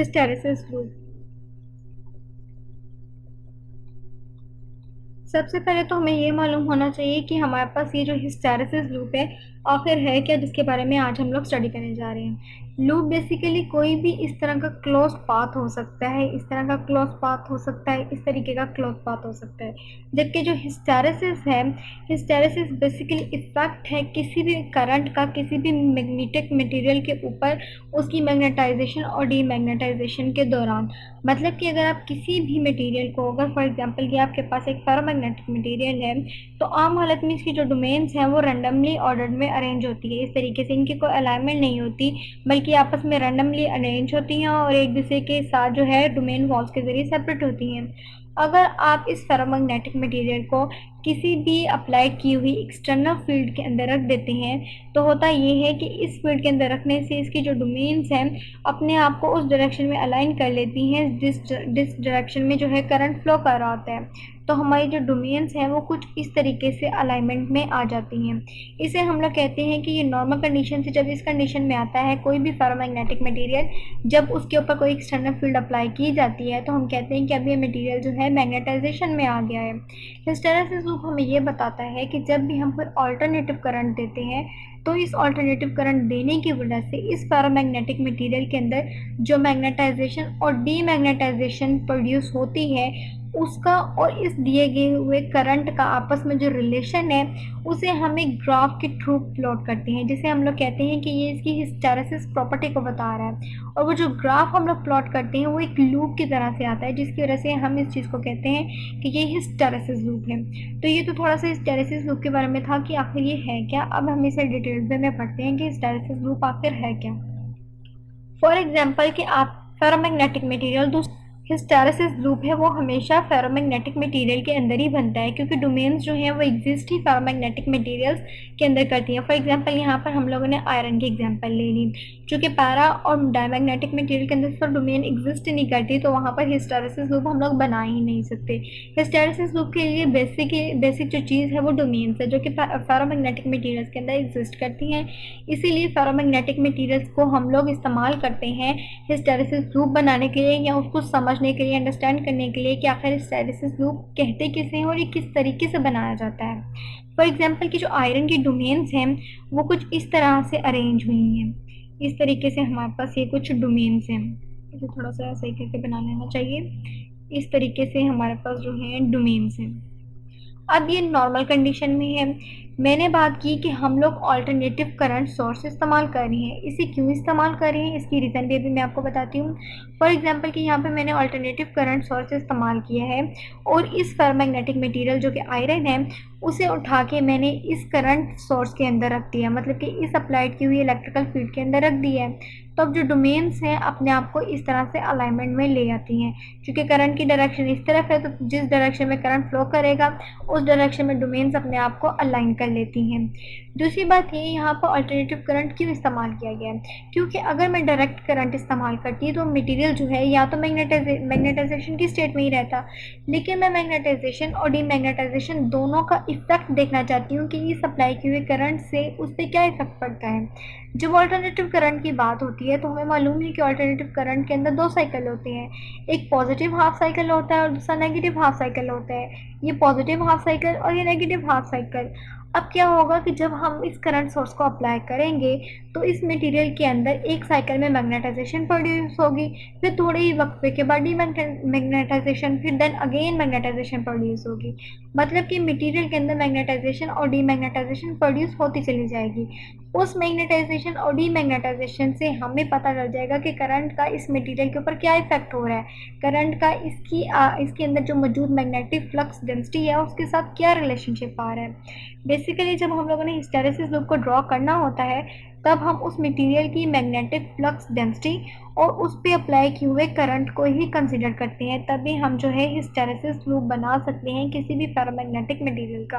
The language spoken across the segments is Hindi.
Hysteresis loop. सबसे पहले तो हमें ये मालूम होना चाहिए कि हमारे पास ये जो हिस्टैरिसीस लूप है आखिर है क्या, जिसके बारे में आज हम लोग स्टडी करने जा रहे हैं। लूप बेसिकली कोई भी इस तरह का क्लोज पाथ हो सकता है, इस तरह का क्लोज पाथ हो सकता है, इस तरीके का क्लोज पाथ हो सकता है। जबकि जो हिस्टैरिसीस है, हिस्टैरिसीस बेसिकली इफेक्ट है किसी भी करंट का किसी भी मैग्नेटिक मटेरियल के ऊपर उसकी मैग्नेटाइजेशन और डीमैग्नेटाइजेशन के दौरान। मतलब कि अगर आप किसी भी मटेरियल को, अगर फॉर एग्जांपल कि आपके पास एक फेरोमैग्नेटिक मटेरियल है, तो आम हालत में इसकी जो डोमेन्स हैं वो रैंडमली ऑर्डर्ड में अरेंज होती है। इस तरीके से इनकी कोई अलाइनमेंट नहीं होती, बल्कि आपस में रैंडमली अरेंज होती हैं और एक दूसरे के साथ जो है डोमेन वॉल्स के ज़रिए सेपरेट होती हैं। अगर आप इस फेरोमैग्नेटिक मटेरियल को किसी भी अप्लाइड की हुई एक्सटर्नल फील्ड के अंदर रख देते हैं, तो होता ये है कि इस फील्ड के अंदर रखने से इसकी जो डोमेन्स हैं अपने आप को उस डायरेक्शन में अलाइन कर लेती हैं जिस डायरेक्शन में जो है करंट फ्लो कर रहा होता है। तो हमारी जो डोमेन्स हैं वो कुछ इस तरीके से अलाइनमेंट में आ जाती हैं। इसे हम लोग कहते हैं कि ये नॉर्मल कंडीशन से जब इस कंडीशन में आता है कोई भी फेरोमैग्नेटिक मटेरियल, जब उसके ऊपर कोई एक्सटर्नल फील्ड अप्लाई की जाती है, तो हम कहते हैं कि अब ये मटेरियल जो है मैग्नेटाइजेशन में आ गया है। हिस्टैरिसीस लूप हमें ये बताता है कि जब भी हम कोई ऑल्टरनेटिव करंट देते हैं, तो इस ऑल्टरनेटिव करंट देने की वजह से इस फेरोमैग्नेटिक मटेरियल के अंदर जो मैग्नेटाइजेशन और डीमैग्नेटाइजेशन प्रोड्यूस होती है, उसका और इस दिए गए हुए करंट का आपस में जो रिलेशन है उसे हम एक ग्राफ के थ्रू प्लॉट करते हैं, जिसे हम लोग कहते हैं कि ये इसकी हिस्टैरिसीस प्रॉपर्टी को बता रहा है। और वो जो ग्राफ हम लोग प्लॉट करते हैं वो एक लूप की तरह से आता है, जिसकी वजह से हम इस चीज़ को कहते हैं कि ये हिस्टैरिसीस लूप है। तो ये तो थोड़ा सा हिस्टैरिसीस लूप के बारे में था कि आखिर ये है क्या। अब हम इसे डिटेल्स में पढ़ते हैं कि हिस्टैरिसीस लूप आखिर है क्या। फॉर एग्जाम्पल कि आप फेरोमैग्नेटिक मटेरियल, हिस्टैरिसीस लूप है वो हमेशा फेरोमैग्नेटिक मटेरियल के अंदर ही बनता है, क्योंकि डोमेन्स जो हैं वो एग्जिस्ट ही फेरोमैग्नेटिक मटेरियल्स के अंदर करती हैं। फॉर एग्जांपल यहाँ पर हम लोगों ने आयरन की एग्जांपल ले ली, चूँकि पैरा और डायमैग्नेटिक मटेरियल के अंदर पर डोमेन एग्जिस्ट नहीं करती, तो वहाँ पर हिस्टैरिसीस लूप हम लोग बना ही नहीं सकते। हिस्टैरिसीस लूप के लिए बेसिक जो चीज़ है वो डोमेन्स है, जो कि फेरोमैग्नेटिक मटेरियल्स के अंदर एग्जिस्ट करती हैं। इसीलिए फेरोमैग्नेटिक मटेरियल्स को हम लोग इस्तेमाल करते हैं हिस्टैरिसीस लूप बनाने के लिए, या उसको समझने के लिए, अंडरस्टैंड करने के लिए कि आखिर हिस्टैरिसीस लूप कहते किसे हैं और ये किस तरीके से बनाया जाता है। फॉर एग्जांपल कि जो आयरन की डोमेन्स हैं वो कुछ इस तरह से अरेंज हुई हैं। इस तरीके से हमारे पास ये कुछ डोमेन्स हैं, इसे थोड़ा सा सही करके बना लेना चाहिए। इस तरीके से हमारे पास जो है डोमेन्स हैं। अब ये नॉर्मल कंडीशन में है। मैंने बात की कि हम लोग ऑल्टरनेटिव करंट सोर्स इस्तेमाल कर रहे हैं। इसे क्यों इस्तेमाल कर रहे हैं इसकी रीज़न भी अभी मैं आपको बताती हूँ। फॉर एग्जांपल कि यहाँ पे मैंने ऑल्टरनेटिव करंट सोर्स इस्तेमाल किया है और इस फेरोमैग्नेटिक मटेरियल जो कि आयरन है उसे उठा के मैंने इस करंट सोर्स के अंदर रख दिया, मतलब कि इस अप्लाइड की हुई इलेक्ट्रिकल फील्ड के अंदर रख दिया है। तो अब जो डोमेन्स हैं अपने आप को इस तरह से अलाइनमेंट में ले आती हैं, क्योंकि करंट की डायरेक्शन इस तरफ है, तो जिस डायरेक्शन में करंट फ्लो करेगा उस डायरेक्शन में डोमेन्स अपने आप को अलाइन कर लेती हैं। दूसरी बात ये, यहाँ पर अल्टरनेटिव करंट क्यों इस्तेमाल किया गया है, क्योंकि अगर मैं डायरेक्ट करंट इस्तेमाल करती तो मटेरियल जो है या तो मैग्नेटाइजेशन की स्टेट में ही रहता, लेकिन मैं मैग्नेटाइजेशन और डीमैग्नेटाइजेशन दोनों का इफेक्ट देखना चाहती हूँ कि इस अप्लाई किए हुए करंट से उस पर क्या इफेक्ट पड़ता है। जब ऑल्टरनेटिव करंट की बात होती है तो हमें मालूम है कि ऑल्टरनेटिव करंट के अंदर दो साइकिल होते हैं, एक पॉजिटिव हाफ साइकिल होता है और दूसरा नेगेटिव हाफ साइकिल होता है। ये पॉजिटिव हाफ साइकिल और ये नेगेटिव हाफ साइकिल। अब क्या होगा कि जब हम इस करंट सोर्स को अप्लाई करेंगे तो इस मटेरियल के अंदर एक साइकिल में मैग्नेटाइजेशन प्रोड्यूस होगी, फिर थोड़े ही वक्त के बाद डीमैग्नेटाइजेशन, फिर देन अगेन मैग्नेटाइजेशन प्रोड्यूस होगी। मतलब कि मटेरियल के अंदर मैग्नेटाइजेशन और डीमैग्नेटाइजेशन प्रोड्यूस होती चली जाएगी। उस मैग्नेटाइजेशन और डीमैग्नेटाइजेशन से हमें पता चल जाएगा कि करंट का इस मटेरियल के ऊपर क्या इफेक्ट हो रहा है, करंट का इसके अंदर जो मौजूद मैग्नेटिक फ्लक्स डेंसिटी है उसके साथ क्या रिलेशनशिप आ रहा है। बेसिकली जब हम लोगों ने हिस्टैरिसीस लूप को ड्रॉ करना होता है तब हम उस मटेरियल की मैग्नेटिक फ्लक्स डेंसिटी और उस पे अप्लाई किए हुए करंट को ही कंसीडर करते हैं, तभी हम जो है हिस्टैरिसीस लूप बना सकते हैं किसी भी फेरोमैग्नेटिक मटेरियल का।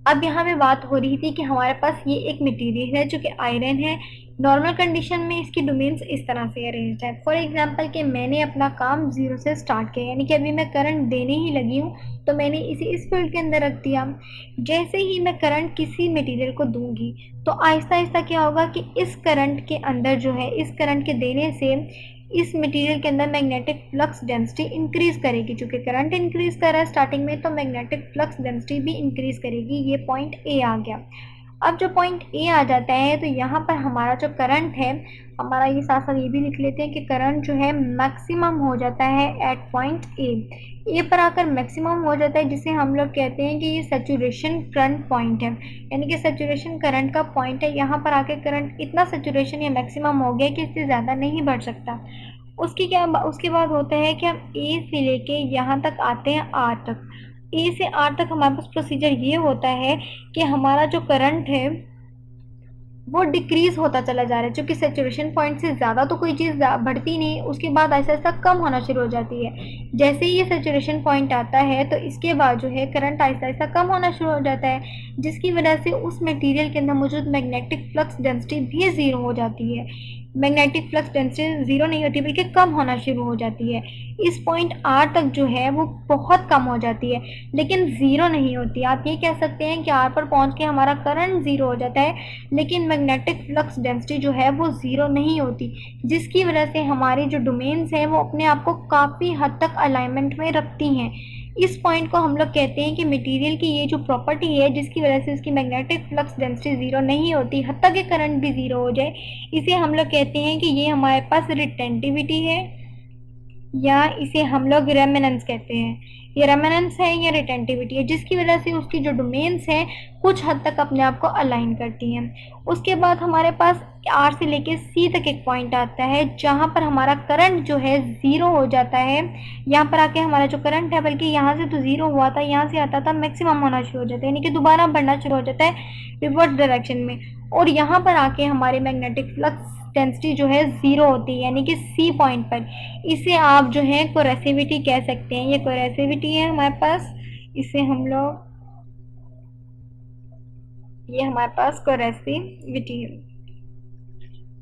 अब यहाँ पे बात हो रही थी कि हमारे पास ये एक मटेरियल है जो कि आयरन है, नॉर्मल कंडीशन में इसकी डोमेन्स इस तरह से अरेंज्ड है। फॉर एग्जांपल कि मैंने अपना काम ज़ीरो से स्टार्ट किया, यानी कि अभी मैं करंट देने ही लगी हूँ, तो मैंने इसे इस फील्ड के अंदर रख दिया। जैसे ही मैं करंट किसी मटेरियल को दूंगी तो आहिस्ता आहिस्ता क्या होगा कि इस करंट के अंदर जो है, इस करंट के देने से इस मटेरियल के अंदर मैग्नेटिक फ्लक्स डेंसिटी इंक्रीज करेगी। चूंकि करंट इंक्रीज कर रहा है स्टार्टिंग में, तो मैग्नेटिक फ्लक्स डेंसिटी भी इंक्रीज करेगी। ये पॉइंट ए आ गया। अब जो पॉइंट ए आ जाता है तो यहाँ पर हमारा जो करंट है, हमारा ये साथ साथ ये भी लिख लेते हैं कि करंट जो है मैक्सिमम हो जाता है एट पॉइंट ए पर आकर मैक्सिमम हो जाता है, जिसे हम लोग कहते हैं कि ये सैचुरेशन करंट पॉइंट है, यानी कि सैचुरेशन करंट का पॉइंट है। यहाँ पर आकर करंट इतना सैचुरेशन या मैक्सिमम हो गया कि इससे ज़्यादा नहीं बढ़ सकता। उसके बाद होता है कि हम ए से लेके यहाँ तक आते हैं आर तक। ए से आर तक हमारे पास प्रोसीजर ये होता है कि हमारा जो करंट है वो डिक्रीज होता चला जा रहा है, क्योंकि सेचुरेशन पॉइंट से ज़्यादा तो कोई चीज़ बढ़ती नहीं, उसके बाद ऐसा ऐसा कम होना शुरू हो जाती है। जैसे ही ये सेचुरेशन पॉइंट आता है तो इसके बाद जो है करंट आहिस्ता आहिस्ता कम होना शुरू हो जाता है, जिसकी वजह से उस मटेरियल के अंदर मौजूद मैग्नेटिक फ्लक्स डेंसिटी भी ज़ीरो हो जाती है। मैग्नेटिक फ्लक्स डेंसिटी ज़ीरो नहीं होती बल्कि कम होना शुरू हो जाती है। इस पॉइंट आर तक जो है वो बहुत कम हो जाती है, लेकिन ज़ीरो नहीं होती। आप ये कह सकते हैं कि आर पर पहुंच के हमारा करंट ज़ीरो हो जाता है, लेकिन मैग्नेटिक फ्लक्स डेंसिटी जो है वो ज़ीरो नहीं होती, जिसकी वजह से हमारी जो डोमेन्स हैं वो अपने आप को काफ़ी हद तक अलाइनमेंट में रखती हैं। इस पॉइंट को हम लोग कहते हैं कि मटेरियल की ये जो प्रॉपर्टी है जिसकी वजह से उसकी मैग्नेटिक फ्लक्स डेंसिटी ज़ीरो नहीं होती, हत्ता कि करंट भी ज़ीरो हो जाए, इसे हम लोग कहते हैं कि ये हमारे पास रिटेंटिविटी है, या इसे हम लोग रेमेनेंस कहते हैं। ये रेमेनेंस है या रिटेंटिविटी है, जिसकी वजह से उसकी जो डोमेन्स हैं कुछ हद तक अपने आप को अलाइन करती हैं। उसके बाद हमारे पास आर से लेके सी तक एक पॉइंट आता है जहाँ पर हमारा करंट जो है ज़ीरो हो जाता है। यहाँ पर आके हमारा जो करंट है, बल्कि यहाँ से तो ज़ीरो हुआ था, यहाँ से आता था मैक्सिमम होना शुरू हो जाता है, यानी कि दोबारा बढ़ना शुरू हो जाता है रिवर्स डायरेक्शन में। और यहाँ पर आके हमारे मैग्नेटिक फ्लक्स डेंसिटी जो है ज़ीरो होती है, यानी कि सी पॉइंट पर। इसे आप जो है कोरेसिविटी कह सकते हैं। ये कोरेसिविटी है हमारे पास, इसे हम लोग, ये हमारे पास कोरेसिविटी है।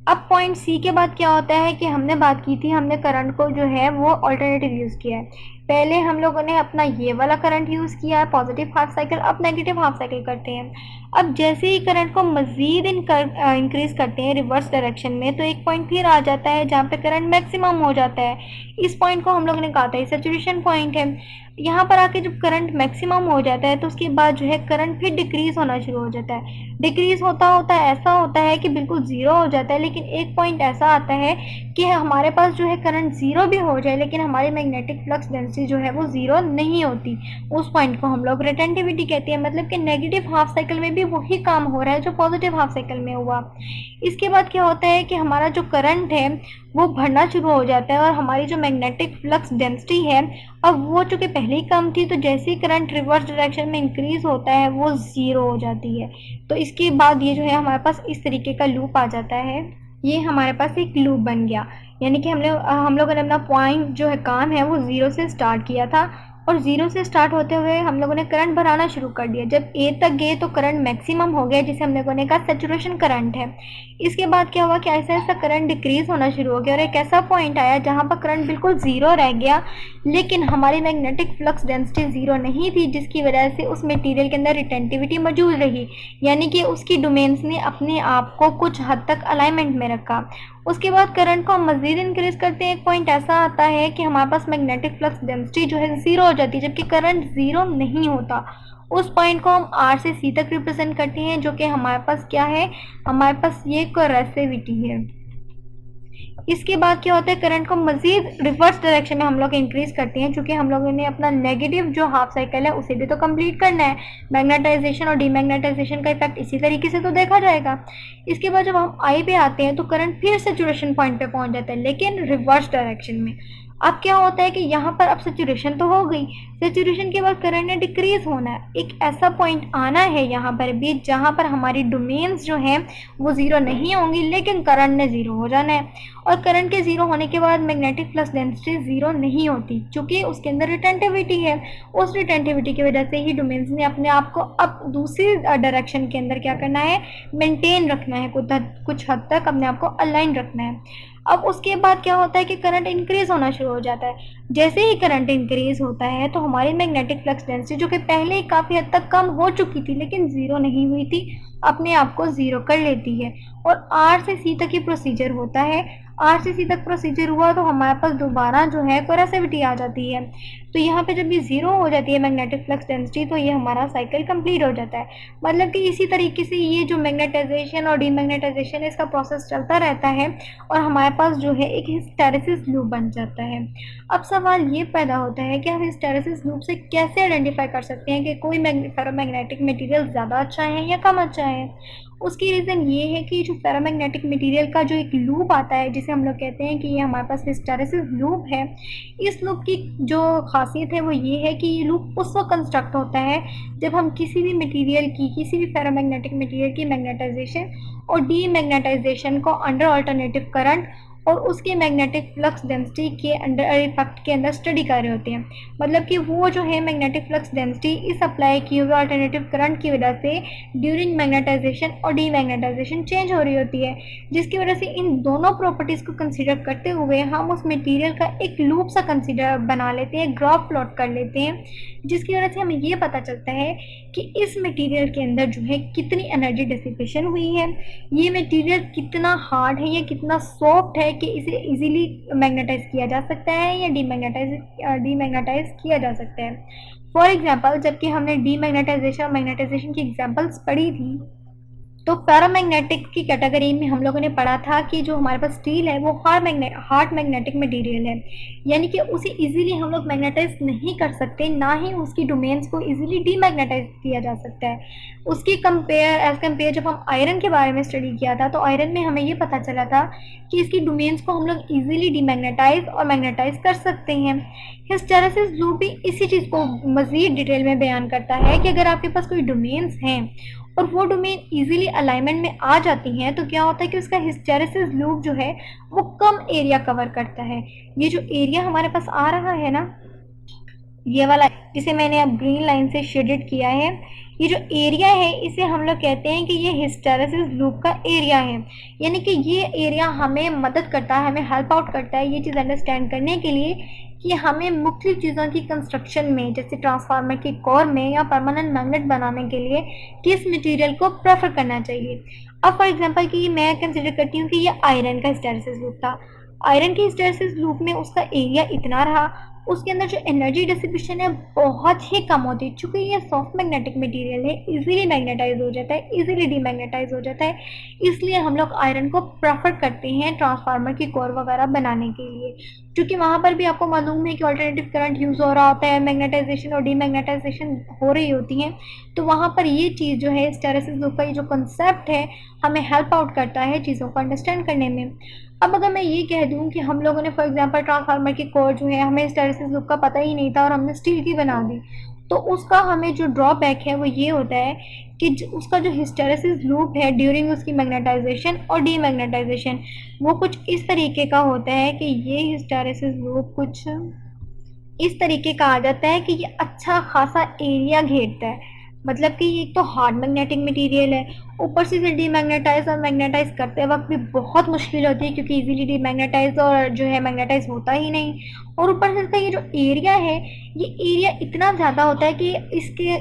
अब पॉइंट सी के बाद क्या होता है कि हमने बात की थी, हमने करंट को जो है वो ऑल्टरनेटिव यूज़ किया है। पहले हम लोगों ने अपना ये वाला करंट यूज़ किया है पॉजिटिव हाफ साइकिल, अब नेगेटिव हाफ साइकिल करते हैं। अब जैसे ही करंट को मज़ीद इंक्रीज़ करते हैं रिवर्स डायरेक्शन में, तो एक पॉइंट फिर आ जाता है जहाँ पे करंट मैक्सिमम हो जाता है। इस पॉइंट को हम लोगों ने कहा था सैचुरेशन पॉइंट है। यहाँ पर आके जब करंट मैक्सिमम हो जाता है तो उसके बाद जो है करंट फिर डिक्रीज होना शुरू हो जाता है। डिक्रीज होता होता ऐसा होता है कि बिल्कुल ज़ीरो हो जाता है, लेकिन एक पॉइंट ऐसा आता है कि हमारे पास जो है करंट ज़ीरो भी हो जाए लेकिन हमारी मैग्नेटिक फ्लक्स डेंसिटी जो है वो ज़ीरो नहीं होती। उस पॉइंट को हम लोग रिटेंटिविटी कहते हैं, मतलब कि नेगेटिव हाफ साइकिल में भी वही काम हो रहा है जो पॉजिटिव हाफ साइकिल में हुआ। इसके बाद क्या होता है कि हमारा जो करंट है वो बढ़ना शुरू हो जाता है और हमारी जो मैग्नेटिक फ्लक्स डेंसिटी है अब वो चूँकि पहले ही कम थी, तो जैसे ही करंट रिवर्स डायरेक्शन में इंक्रीज होता है वो ज़ीरो हो जाती है। तो इसके बाद ये जो है हमारे पास इस तरीके का लूप आ जाता है। ये हमारे पास एक लूप बन गया, यानी कि हम लोगों ने अपना पॉइंट जो है काम है वो ज़ीरो से स्टार्ट किया था, और ज़ीरो से स्टार्ट होते हुए हम लोगों ने करंट बढ़ाना शुरू कर दिया। जब ए तक गए तो करंट मैक्सिमम हो गया, जिसे हम लोगों ने कहा सैचुरेशन करंट है। इसके बाद क्या हुआ कि ऐसा ऐसा करंट डिक्रीज होना शुरू हो गया और एक ऐसा पॉइंट आया जहाँ पर करंट बिल्कुल ज़ीरो रह गया, लेकिन हमारी मैग्नेटिक फ्लक्स डेंसिटी ज़ीरो नहीं थी, जिसकी वजह से उस मटेरियल के अंदर रिटेंटिविटी मौजूद रही, यानी कि उसकी डोमेन्स ने अपने आप को कुछ हद तक अलाइनमेंट में रखा। उसके बाद करंट को हम मज़ीद इंक्रीज करते हैं, एक पॉइंट ऐसा आता है कि हमारे पास मैग्नेटिक फ्लक्स डेंसिटी जो है ज़ीरो हो जाती है, जबकि करंट ज़ीरो नहीं होता। उस पॉइंट को हम आर से सी तक रिप्रेजेंट करते हैं, जो कि हमारे पास क्या है, हमारे पास ये कोरेसिविटी है। इसके बाद क्या होता है, करंट को मज़ीद रिवर्स डायरेक्शन में हम लोग इंक्रीज करते हैं, क्योंकि हम लोगों ने अपना नेगेटिव जो हाफ साइकिल है उसे भी तो कंप्लीट करना है। मैग्नेटाइजेशन और डीमैग्नेटाइजेशन का इफेक्ट इसी तरीके से तो देखा जाएगा। इसके बाद जब हम आई पे आते हैं तो करंट फिर सैचुरेशन पॉइंट पे पहुंच जाता है, लेकिन रिवर्स डायरेक्शन में। अब क्या होता है कि यहाँ पर अब सैचुरेशन तो हो गई, सैचुरेशन के बाद करंट ने डिक्रीज होना है, एक ऐसा पॉइंट आना है यहाँ पर भी जहाँ पर हमारी डोमेन्स जो हैं वो ज़ीरो नहीं होंगी, लेकिन करंट ने ज़ीरो हो जाना है। और करंट के ज़ीरो होने के बाद मैग्नेटिक फ्लक्स डेंसिटी ज़ीरो नहीं होती, क्योंकि उसके अंदर रिटेंटिविटी है। उस रिटेंटिविटी की वजह से ही डोमेन्स ने अपने आप को अब दूसरी डायरेक्शन के अंदर क्या करना है, मेंटेन रखना है, कुछ हद तक अपने आप को अलाइन रखना है। अब उसके बाद क्या होता है कि करंट इंक्रीज होना शुरू हो जाता है। जैसे ही करंट इंक्रीज होता है तो हमारी मैग्नेटिक फ्लक्स डेंसिटी, जो कि पहले ही काफ़ी हद तक कम हो चुकी थी लेकिन ज़ीरो नहीं हुई थी, अपने आप को ज़ीरो कर लेती है। और आर से सी तक ये प्रोसीजर होता है। आर से सी तक प्रोसीजर हुआ तो हमारे पास दोबारा जो है कोरेसिविटी आ जाती है। तो यहाँ पे जब ये ज़ीरो हो जाती है मैग्नेटिक फ्लक्स डेंसिटी, तो ये हमारा साइकिल कंप्लीट हो जाता है। मतलब कि इसी तरीके से ये जो मैग्नेटाइजेशन और डीमैग्नेटाइजेशन है, इसका प्रोसेस चलता रहता है और हमारे पास जो है एक हिस्टैरिसीस लूप बन जाता है। अब सवाल ये पैदा होता है कि हम हिस्टैरिसीस लूप से कैसे आइडेंटिफाई कर सकते हैं कि कोई फेरोमैग्नेटिक मटेरियल ज़्यादा अच्छा है या कम अच्छा है। उसकी रीज़न ये है कि जो फेरोमैग्नेटिक मटेरियल का जो एक लूप आता है, जिसे हम लोग कहते हैं कि ये हमारे पास हिस्टैरिसीस लूप है, इस लूप की जो खासियत है वो ये है कि ये लूप उस वक्त कंस्ट्रक्ट होता है जब हम किसी भी मटेरियल की, किसी भी फेरोमैग्नेटिक मटेरियल की मैग्नेटाइजेशन और डीमैग्नेटाइजेशन को अंडर अल्टरनेटिव करंट और उसके मैग्नेटिक फ्लक्स डेंसिटी के अंडर इफेक्ट के अंदर स्टडी कर रहे होते हैं। मतलब कि वो जो है मैग्नेटिक फ्लक्स डेंसिटी इस अप्लाई किए हुए अल्टरनेटिव करंट की वजह से ड्यूरिंग मैग्नेटाइजेशन और डीमैग्नेटाइजेशन चेंज हो रही होती है, जिसकी वजह से इन दोनों प्रॉपर्टीज़ को कंसीडर करते हुए हम उस मटेरियल का एक लूप सा कंसीडर बना लेते हैं, ग्राफ प्लॉट कर लेते हैं, जिसकी वजह से हमें ये पता चलता है कि इस मटेरियल के अंदर जो है कितनी एनर्जी डिसिपेशन हुई है, ये मटेरियल कितना हार्ड है या कितना सॉफ्ट है कि इसे इजीली मैग्नेटाइज किया जा सकता है या डीमैग्नेटाइज किया जा सकता है। फॉर एग्जांपल, जबकि हमने डीमैग्नेटाइजेशन और मैग्नेटाइजेशन की एग्जांपल्स पढ़ी थी, तो पैरामैग्नेटिक की कैटेगरी में हम लोगों ने पढ़ा था कि जो हमारे पास स्टील है वो हार्ड मैग्नेटिक मटेरियल है, यानी कि उसे इजीली हम लोग मैग्नेटाइज नहीं कर सकते, ना ही उसकी डोमेन्स को इजीली डीमैग्नेटाइज किया जा सकता है। उसकी एज कंपेयर जब हम आयरन के बारे में स्टडी किया था, तो आयरन में हमें ये पता चला था कि इसकी डोमेन्स को हम लोग इजीली डीमैग्नेटाइज और मैग्नेटाइज कर सकते हैं। हिस्टेरेसिस लूप भी इसी चीज़ को मज़ीद डिटेल में बयान करता है कि अगर आपके पास कोई डोमेन्स हैं और वो डोमेन इजीली अलाइनमेंट में आ जाती हैं, तो क्या होता है कि उसका हिस्टेरेसिस लूप जो है वो कम एरिया कवर करता है। ये जो एरिया हमारे पास आ रहा है ना, ये वाला, जिसे मैंने अब ग्रीन लाइन से शेडेड किया है, ये जो एरिया है इसे हम लोग कहते हैं कि ये हिस्टेरेसिस लूप का एरिया है। यानी कि ये एरिया हमें मदद करता है, हमें हेल्प आउट करता है ये चीज़ अंडरस्टैंड करने के लिए कि हमें मुख्तलिफ चीज़ों की कंस्ट्रक्शन में, जैसे ट्रांसफार्मर की कोर में या परमानेंट मैग्नेट बनाने के लिए किस मटेरियल को प्रेफर करना चाहिए। अब फॉर एग्जांपल कि मैं कंसिडर करती हूँ कि ये आयरन का हिस्टेरेसिस लूप था। आयरन के हिस्टेरेसिस लूप में उसका एरिया इतना रहा, उसके अंदर जो एनर्जी डिसिपेशन है बहुत ही कम होती है, चूँकि ये सॉफ्ट मैग्नेटिक मटेरियल है, इजीली मैग्नेटाइज हो जाता है, इजीली डीमैग्नेटाइज हो जाता है। इसलिए हम लोग आयरन को प्रेफर करते हैं ट्रांसफार्मर की कोर वगैरह बनाने के लिए, क्योंकि वहाँ पर भी आपको मालूम है कि ऑल्टरनेटिव करंट यूज़ हो रहा होता है, मैग्नेटाइजेशन और डीमैग्नेटाइजेशन हो रही होती है। तो वहाँ पर ये चीज़ जो है हिस्टेरेसिस लूप का ये जो कंसेप्ट है हमें हेल्प आउट करता है चीज़ों को अंडरस्टैंड करने में। अब अगर मैं ये कह दूँ कि हम लोगों ने फॉर एग्जांपल ट्रांसफार्मर की कोर जो है हमें हिस्टेरेसिस लूप का पता ही नहीं था और हमने स्टील की बना दी, तो उसका हमें जो ड्रॉबैक है वो ये होता है कि उसका जो हिस्टेरेसिस लूप है ड्यूरिंग उसकी मैग्नेटाइजेशन और डीमैग्नेटाइजेशन, वो कुछ इस तरीके का होता है कि ये हिस्टेरेसिस लूप कुछ इस तरीके का आ जाता है कि ये अच्छा खासा एरिया घेरता है। मतलब कि ये एक तो हार्ड मैग्नेटिक मटेरियल है, ऊपर से इसे डीमैग्नेटाइज और मैग्नेटाइज करते वक्त भी बहुत मुश्किल होती है, क्योंकि इजीली डीमैग्नेटाइज और जो है मैग्नेटाइज होता ही नहीं। और ऊपर से इसका ये जो एरिया है, ये एरिया इतना ज़्यादा होता है कि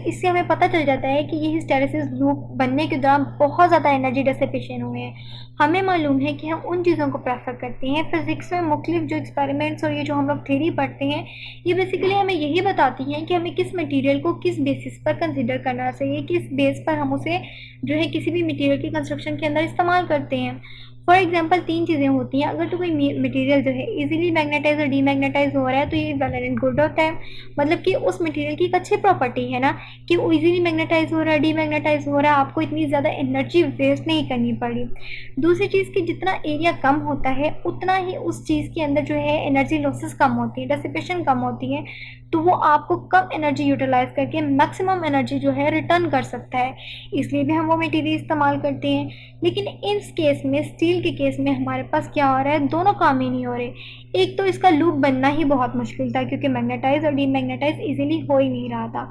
इससे हमें पता चल जाता है कि ये हिस्टेरेसिस लूप बनने के दौरान बहुत ज़्यादा एनर्जी डिसिपेशन हुए हैं। हमें मालूम है कि हम उन चीज़ों को प्रेफर करते हैं। फिज़िक्स में मुख्तलिफ जो एक्सपेरिमेंट्स और ये जो हम लोग थ्योरी पढ़ते हैं, ये बेसिकली हमें यही बताती हैं कि हमें किस मटेरियल को किस बेसिस पर कंसिडर करना चाहिए, किस बेस पर हम उसे जो है किसी भी मटेरियल की कंस्ट्रक्शन के अंदर इस्तेमाल करते हैं। फॉर एग्जांपल 3 चीज़ें होती हैं। अगर तो कोई मटेरियल जो है इजीली मैग्नेटाइज और डीमैग्नेटाइज हो रहा है तो ये वेल एंड गुड होता है, मतलब कि उस मटेरियल की एक अच्छी प्रॉपर्टी है ना कि वो इजीली मैग्नेटाइज हो रहा है, डीमैग्नेटाइज हो रहा है, आपको इतनी ज़्यादा एनर्जी वेस्ट नहीं करनी पड़ी। दूसरी चीज़ कि जितना एरिया कम होता है उतना ही उस चीज़ के अंदर जो है एनर्जी लॉसेस कम होती है, डेसिपेशन कम होती है, तो वो आपको कम एनर्जी यूटिलाइज करके मैक्सिमम एनर्जी जो है रिटर्न कर सकता है, इसलिए भी हम वो मटेरियल इस्तेमाल करते हैं। लेकिन इस केस में, स्टील के केस में हमारे पास क्या हो रहा है, दोनों काम ही नहीं हो रहे। एक तो इसका लूप बनना ही बहुत मुश्किल था क्योंकि मैग्नेटाइज और डीमैग्नेटाइज इजीली हो ही नहीं रहा था।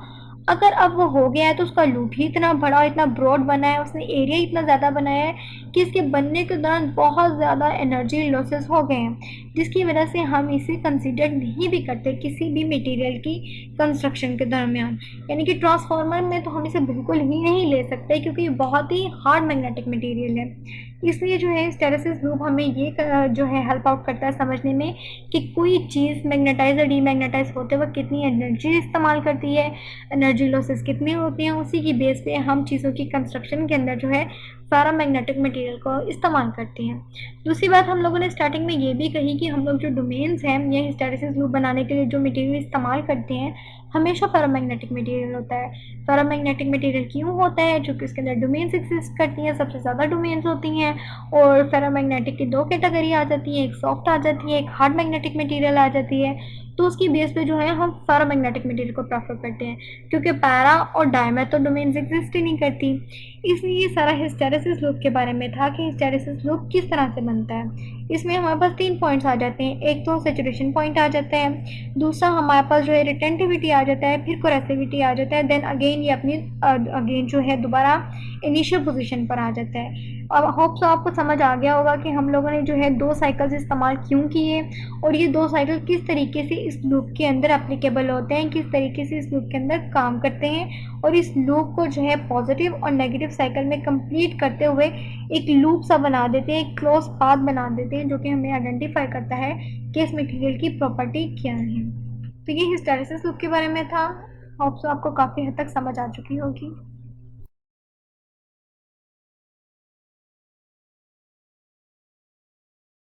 अगर अब वो हो गया है तो उसका लूप ही इतना बड़ा, इतना ब्रॉड बना है, उसने एरिया इतना ज़्यादा बनाया है कि इसके बनने के दौरान बहुत ज़्यादा एनर्जी लॉसेस हो गए हैं, जिसकी वजह से हम इसे कंसिडर नहीं भी करते किसी भी मटेरियल की कंस्ट्रक्शन के दरमियान। यानी कि ट्रांसफार्मर में तो हम इसे बिल्कुल ही नहीं ले सकते क्योंकि ये बहुत ही हार्ड मैग्नेटिक मटेरियल है। इसलिए जो है हिस्टैरिसीस लूप हमें ये जो है हेल्प आउट करता है समझने में कि कोई चीज़ मैग्नेटाइज और डीमैग्नेटाइज होते वक्त कितनी एनर्जी इस्तेमाल करती है, एनर्जी लॉसेस कितने होते हैं, उसी की बेस पे हम चीज़ों की कंस्ट्रक्शन के अंदर जो है पैरामैग्नेटिक मटेरियल को इस्तेमाल करते हैं। दूसरी बात हम लोगों ने स्टार्टिंग में ये भी कही कि हम लोग जो डोमेन्स हैं या हिस्टैरिसीस लूप बनाने के लिए जो मटेरियल इस्तेमाल करते हैं हमेशा पैरामैग्नेटिक मटेरियल होता है। पैरामैग्नेटिक मटेरियल क्यों होता है? क्योंकि उसके अंदर डोमेन्स एग्जिस्ट करती हैं, सबसे ज़्यादा डोमेन्स होती हैं, और पैरामैग्नेटिक की 2 कैटेगरी आ जाती है, एक सॉफ्ट आ जाती है, एक हार्ड मैग्नेटिक मटेरियल आ जाती है। तो उसकी बेस पे जो है हम पैरामैग्नेटिक मटेरियल को प्रेफर करते हैं क्योंकि पैरा और डाई में तो डोमेन्स एग्जिस्ट ही नहीं करती। इसलिए सारा हिस्टैरिसीस लूप के बारे में था कि हिस्टैरिसीस लूप किस तरह से बनता है। इसमें हमारे पास 3 पॉइंट्स आ जाते हैं। एक तो सैचुरेशन पॉइंट आ जाता है, दूसरा हमारे पास जो है रिटेंटिविटी आ जाता है, फिर कोरेसिविटी आ जाता है, देन अगेन ये अपनी अगेन जो है दोबारा इनिशियल पोजीशन पर आ जाता है। अब होप सो आपको समझ आ गया होगा कि हम लोगों ने जो है 2 साइकिल्स इस्तेमाल क्यों किए और ये 2 साइकिल किस तरीके से इस लूप के अंदर एप्लीकेबल होते हैं, किस तरीके से इस लूप के अंदर काम करते हैं, और इस लूप को जो है पॉजिटिव और नेगेटिव साइकिल में कंप्लीट करते हुए एक लूप सा बना देते हैं, एक क्लोज पाथ बना देते हैं जो कि हमें आइडेंटिफाई करता है कि इस मटेरियल की प्रॉपर्टी क्या है। तो ये हिस्टैरिसीस लूप के बारे में था। होप सो आपको काफ़ी हद तक समझ आ चुकी होगी।